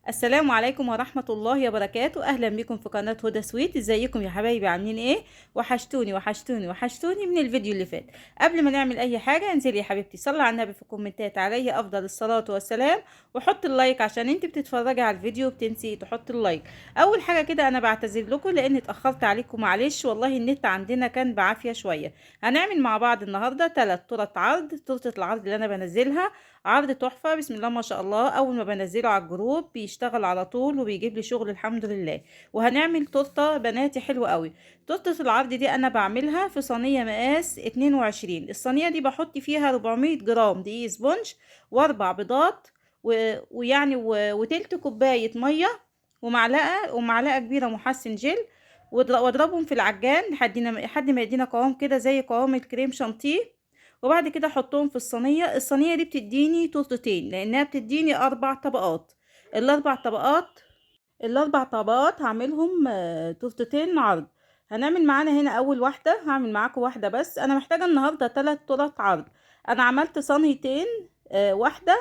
السلام عليكم ورحمة الله وبركاته. أهلا بكم في قناة هدى سويت. ازيكم يا حبايبي؟ عاملين ايه؟ وحشتوني وحشتوني وحشتوني من الفيديو اللي فات. قبل ما نعمل اي حاجة انزلي يا حبيبتي صلي على النبي في الكومنتات عليه افضل الصلاة والسلام، وحط اللايك عشان انت بتتفرجي على الفيديو بتنسي تحط اللايك. اول حاجة كده انا بعتذر لكم لان اتأخرت عليكم، معلش والله النت عندنا كان بعافية شوية. هنعمل مع بعض النهاردة 3 تورت عرض. تورتة العرض اللي انا بنزلها عرض تحفة بسم الله ما شاء الله، اول ما بنزله على الجروب بيشتغل على طول وبيجيب لي شغل الحمد لله. وهنعمل تورته بناتي حلوة قوي. تورته العرض دي انا بعملها في صينية مقاس 22. الصينية دي بحط فيها 400 جرام دقيق سبونج واربع بيضات وتلت كوباية مية ومعلقة كبيرة محسن جل، واضربهم في العجان لحد ما يدينا قوام كده زي قوام الكريم شانتيه. وبعد كده احطهم في الصينيه دي بتديني تورتتين لانها بتديني 4 طبقات. الاربع طبقات الاربع طبقات هعملهم تورتتين عرض. هنعمل معانا هنا اول واحده، هعمل معاكم واحده بس. انا محتاجه النهارده 3 تورت عرض. انا عملت صينيتين، واحده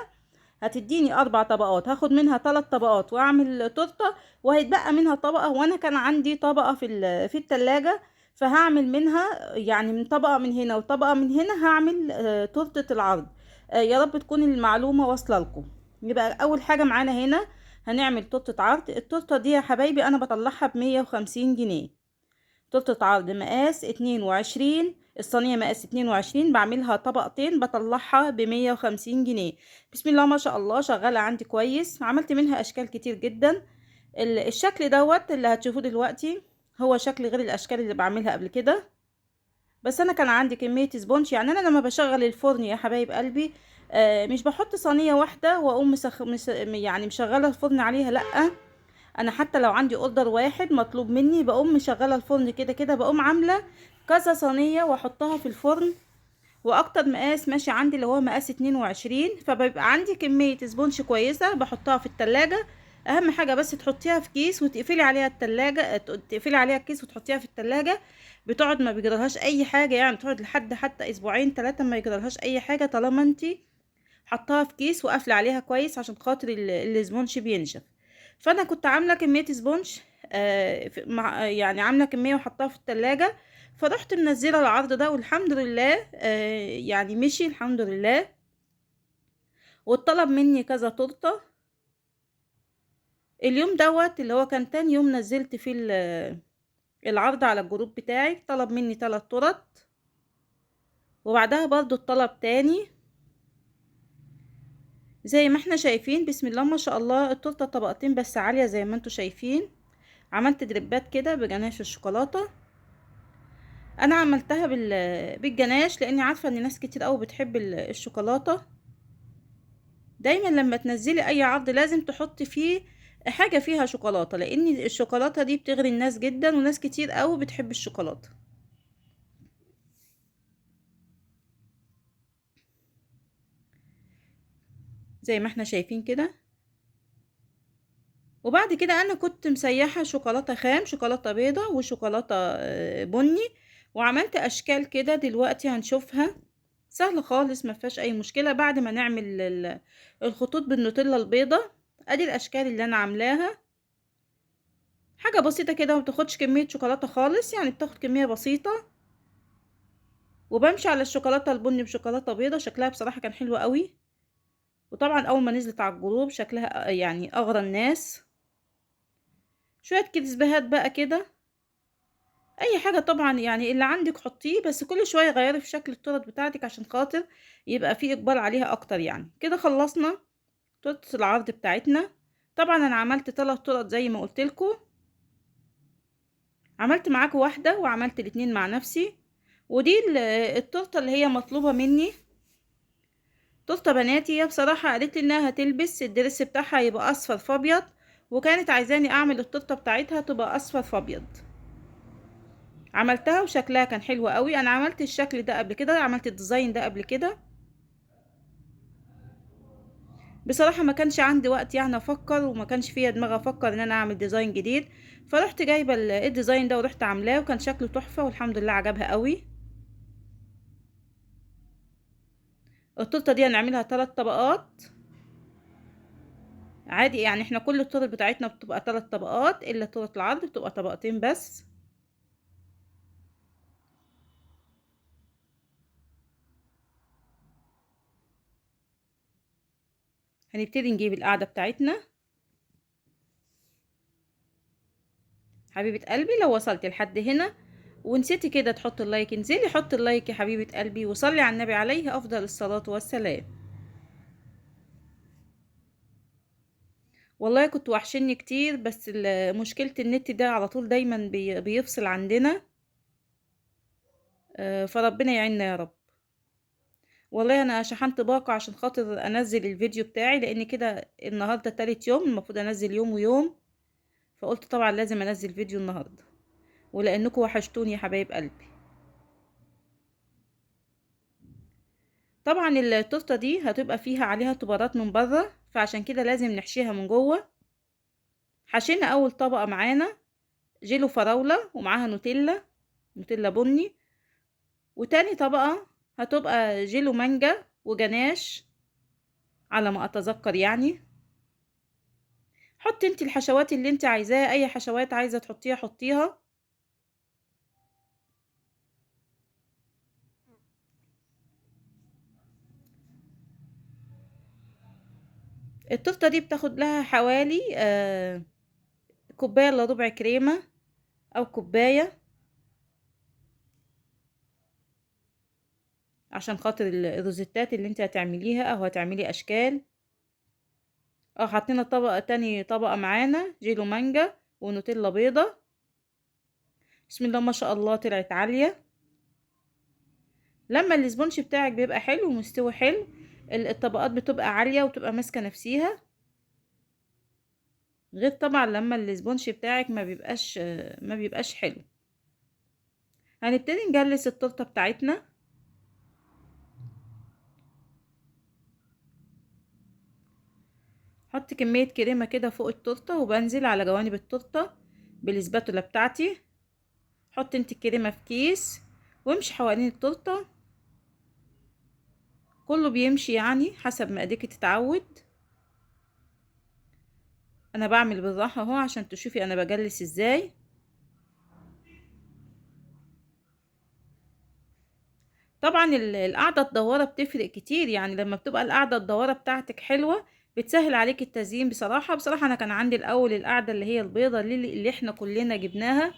هتديني 4 طبقات، هاخد منها 3 طبقات واعمل تورته، وهيتبقى منها طبقه، وانا كان عندي طبقه في التلاجة، فهعمل منها يعني من طبقه من هنا وطبقه من هنا هعمل تورته العرض. يا رب تكون المعلومه واصله لكم. يبقى اول حاجه معانا هنا هنعمل تورته عرض. التورته دي يا حبايبي انا بطلعها ب150 جنيه. تورته عرض مقاس 22، الصينية مقاس 22، بعملها طبقتين بطلعها ب150 جنيه. بسم الله ما شاء الله شغالة عندي كويس. عملت منها أشكال كتير جدا. الشكل دوت اللي هتشوفوه دلوقتي هو شكل غير الأشكال اللي بعملها قبل كده، بس أنا كان عندي كمية سبونج. يعني أنا لما بشغل الفرن يا حبايب قلبي مش بحط صينية واحدة وأقوم يعني مشغلة الفرن عليها، لأ. انا حتى لو عندي اوردر واحد مطلوب مني بقوم مشغله الفرن كده كده، بقوم عامله كذا صينيه واحطها في الفرن. واكتر مقاس ماشي عندي اللي هو مقاس 22، فبيبقى عندي كميه سبونج كويسه بحطها في التلاجة. اهم حاجه بس تحطيها في كيس وتقفلي عليها التلاجة، تقفلي عليها الكيس وتحطيها في التلاجة. بتقعد ما بيجرالهاش اي حاجه، يعني تقعد لحد حتى اسبوعين 3 ما يجرالهاش اي حاجه طالما انتي حطها في كيس وقافله عليها كويس عشان خاطر الاسبونج بينشف. فانا كنت عامله كميه سبونج، يعني عامله كميه وحطها في التلاجة. فرحت منزله العرض ده والحمد لله يعني مشي الحمد لله. واتطلب مني كذا تورته. اليوم دوت اللي هو كان تاني يوم نزلت فيه العرض على الجروب بتاعي، طلب مني 3 تورت. وبعدها برضو الطلب تاني زي ما احنا شايفين بسم الله ما شاء الله. التورته طبقتين بس عاليه زي ما انتوا شايفين. عملت دريبات كده بجناش الشوكولاته. انا عملتها بالجناش لاني عارفه ان ناس كتير قوي بتحب الشوكولاته. دايما لما تنزلي اي عرض لازم تحطي فيه حاجه فيها شوكولاته، لان الشوكولاته دي بتغري الناس جدا وناس كتير قوي بتحب الشوكولاته زي ما احنا شايفين كده. وبعد كده انا كنت مسيحه شوكولاته خام، شوكولاته بيضه وشوكولاته بني، وعملت اشكال كده دلوقتي هنشوفها. سهل خالص ما فيهاش اي مشكله. بعد ما نعمل الخطوط بالنوتيلا البيضه، ادي الاشكال اللي انا عاملاها. حاجه بسيطه كده وما بتاخدش كميه شوكولاته خالص، يعني بتاخد كميه بسيطه. وبمشي على الشوكولاته البني بشوكولاته بيضه، شكلها بصراحه كان حلو قوي. وطبعا اول ما نزلت على الجروب شكلها يعني اغرى الناس. شويه كريسبيهات بقى كده، اي حاجه طبعا يعني اللي عندك حطيه، بس كل شويه غيري في شكل التورت بتاعتك عشان خاطر يبقى فيه اقبال عليها اكتر. يعني كده خلصنا تورته العرض بتاعتنا. طبعا انا عملت 3 تورت زي ما قلت لكم. عملت معاكم واحده وعملت الاتنين مع نفسي. ودي التورته اللي هي مطلوبه مني، تورته بناتي. هي بصراحه قالت لي انها هتلبس الدرس بتاعها يبقى اصفر فابيض، وكانت عايزاني اعمل التورته بتاعتها تبقى اصفر فابيض. عملتها وشكلها كان حلو قوي. انا عملت الشكل ده قبل كده، عملت الديزاين ده قبل كده. بصراحة ما كانش عندي وقت يعني افكر، وما كانش فيا دماغ افكر ان انا اعمل ديزاين جديد. فرحت جايبة الديزاين ده ورحت عاملاه، وكان شكله تحفة والحمد لله عجبها قوي. التورته دي هنعملها 3 طبقات. عادي يعني، احنا كل الطرق بتاعتنا بتبقى 3 طبقات، الا طرق العرض بتبقى طبقتين بس. هنبتدي نجيب القاعدة بتاعتنا. حبيبة قلبي لو وصلت لحد هنا ونسيتي كده تحط اللايك، انزلي حط اللايك يا حبيبة قلبي، وصلي على النبي عليه افضل الصلاة والسلام. والله كنت وحشني كتير، بس مشكلة النت ده على طول دايما بيفصل عندنا. فربنا يعيننا يا رب. والله انا شحنت باقة عشان خاطر انزل الفيديو بتاعي، لان كده النهاردة تالت يوم، المفروض انزل يوم ويوم، فقلت طبعا لازم انزل فيديو النهاردة، ولانكم وحشتوني يا حبايب قلبي. طبعا التورته دي هتبقى فيها عليها طبقات من بره، فعشان كده لازم نحشيها من جوه. حشينا اول طبقه معانا جيلو فراوله ومعاها نوتيلا، نوتيلا بني. وتاني طبقه هتبقى جيلو مانجا وجناش على ما اتذكر يعني. حطي انت الحشوات اللي انت عايزاها، اي حشوات عايزه تحطيها حطيها. التورته دي بتاخد لها حوالي كوبايه الا ربع كريمه، او كوبايه، عشان خاطر الروزيتات اللي انت هتعمليها او هتعملي اشكال. حطينا تاني طبقة معانا جيلو مانجا ونوتيلا بيضة. بسم الله ما شاء الله طلعت عالية. لما الاسبونج بتاعك بيبقى حلو ومستوي حلو، الطبقات بتبقى عالية وتبقى ماسكة نفسيها، غير طبعا لما الاسبونج بتاعك ما بيبقاش حلو. هنبتدي نجلس التورته بتاعتنا. حط كمية كريمة كده فوق التورته، وبنزل على جوانب التورته بالاسباتولا بتاعتي. حط انت الكريمة في كيس وامشي حوالين التورته، كله بيمشي يعني حسب ما ايديكي تتعود. انا بعمل بالراحة اهو عشان تشوفي انا بجلس ازاي. طبعا القعدة الدوارة بتفرق كتير، يعني لما بتبقى القعدة الدوارة بتاعتك حلوة بتسهل عليك التزيين. بصراحة انا كان عندي الاول القعدة اللي هي البيضة اللي احنا كلنا جبناها،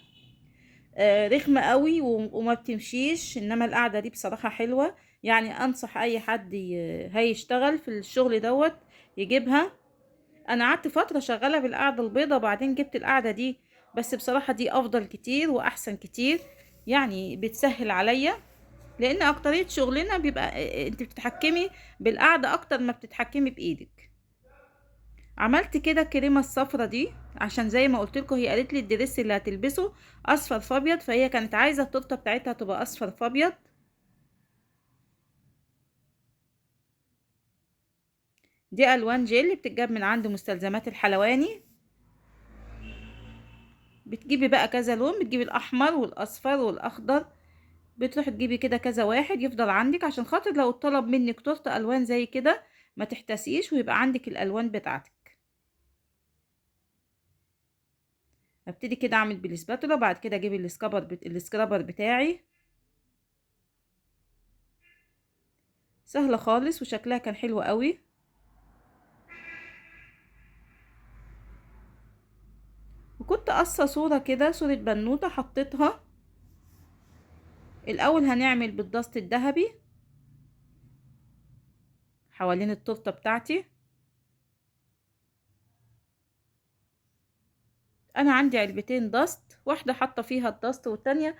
رخمة قوي وما بتمشيش، انما القعدة دي بصراحة حلوة. يعني انصح اي حد هيشتغل في الشغل دوت يجيبها. انا قعدت فترة شغالة بالقعدة البيضة، وبعدين جبت القعدة دي، بس بصراحة دي افضل كتير واحسن كتير، يعني بتسهل عليا، لان اكترية شغلنا بيبقى انت بتتحكمي بالقعدة اكتر ما بتتحكمي بايدك. عملت كده الكريمة الصفرة دي عشان زي ما قلت لكم، هي قالت لي الدريس اللي هتلبسه اصفر فابيض، فهي كانت عايزة التورته بتاعتها تبقى اصفر فابيض. دي الوان جيل بتتجاب من عند مستلزمات الحلواني. بتجيبي بقى كذا لون، بتجيبي الاحمر والاصفر والاخضر، بتروحي تجيبي كده كذا واحد يفضل عندك، عشان خاطر لو طلب منك تورته الوان زي كده ما تحتسيش ويبقى عندك الالوان بتاعتك. هبتدي كده اعمل بالسباتولا، بعد كده اجيب السكرابر بتاعي. سهله خالص وشكلها كان حلو قوي. وكنت قصه صوره كده، صوره بنوته حطيتها. الاول هنعمل بالدست الذهبي حوالين التورته بتاعتي. انا عندي علبتين دست، واحده حاطه فيها الدست والتانية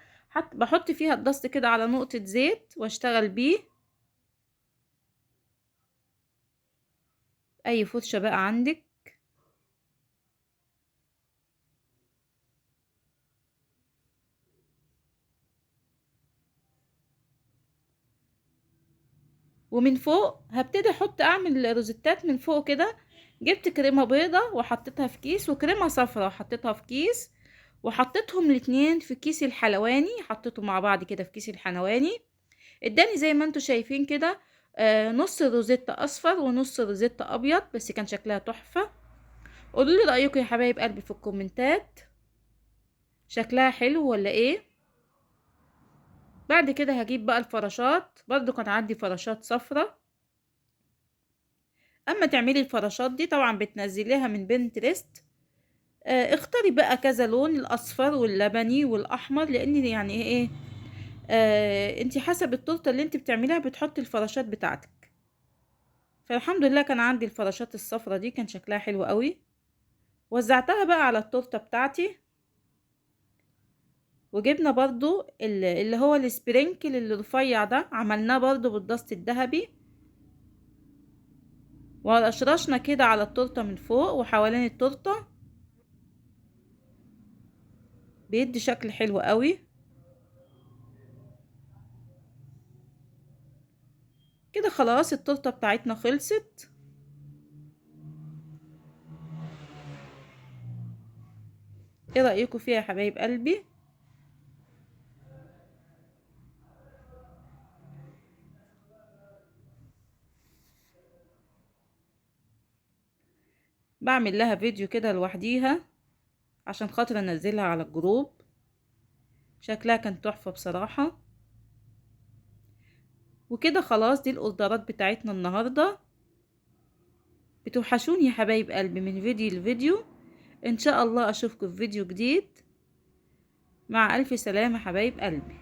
بحط فيها الدست كده على نقطه زيت واشتغل بيه. اي فرشه بقى عندك. ومن فوق هبتدي اعمل روزيتات من فوق كده. جبت كريمه بيضه وحطيتها في كيس، وكريمه صفرا وحطيتها في كيس، وحطيتهم الاتنين في كيس الحلواني، حطيتهم مع بعض كده في كيس الحلواني. اداني زي ما انتوا شايفين كده، نص روزيتا اصفر ونص روزيتا ابيض، بس كان شكلها تحفه. قولوا لي رايكم يا حبايب قلبي في الكومنتات، شكلها حلو ولا ايه؟ بعد كده هجيب بقى الفراشات، برضو كان عندي فراشات صفرة. اما تعملي الفراشات دي طبعا بتنزليها من بنترست. اختاري بقى كذا لون، الاصفر واللبني والاحمر، لان يعني ايه، انتي حسب التورته اللي انتي بتعمليها بتحطي الفراشات بتاعتك. فالحمد لله كان عندي الفراشات الصفرة دي، كان شكلها حلو قوي. وزعتها بقى على التورته بتاعتي. وجبنا برضو اللي هو السبرينكل اللي رفيع ده، عملناه برضو بالدست الذهبي، ورشرشنا كده على التورته من فوق وحوالين التورته، بيدي شكل حلو قوي. كده خلاص التورته بتاعتنا خلصت. ايه رأيكم فيها يا حبايب قلبي؟ بعمل لها فيديو كده لوحديها عشان خاطر انزلها على الجروب. شكلها كان تحفة بصراحة. وكده خلاص دي الاوردرات بتاعتنا النهاردة. بتوحشوني يا حبايب قلبي من فيديو لفيديو. ان شاء الله اشوفكم في فيديو جديد. مع الف سلامة حبايب قلبي.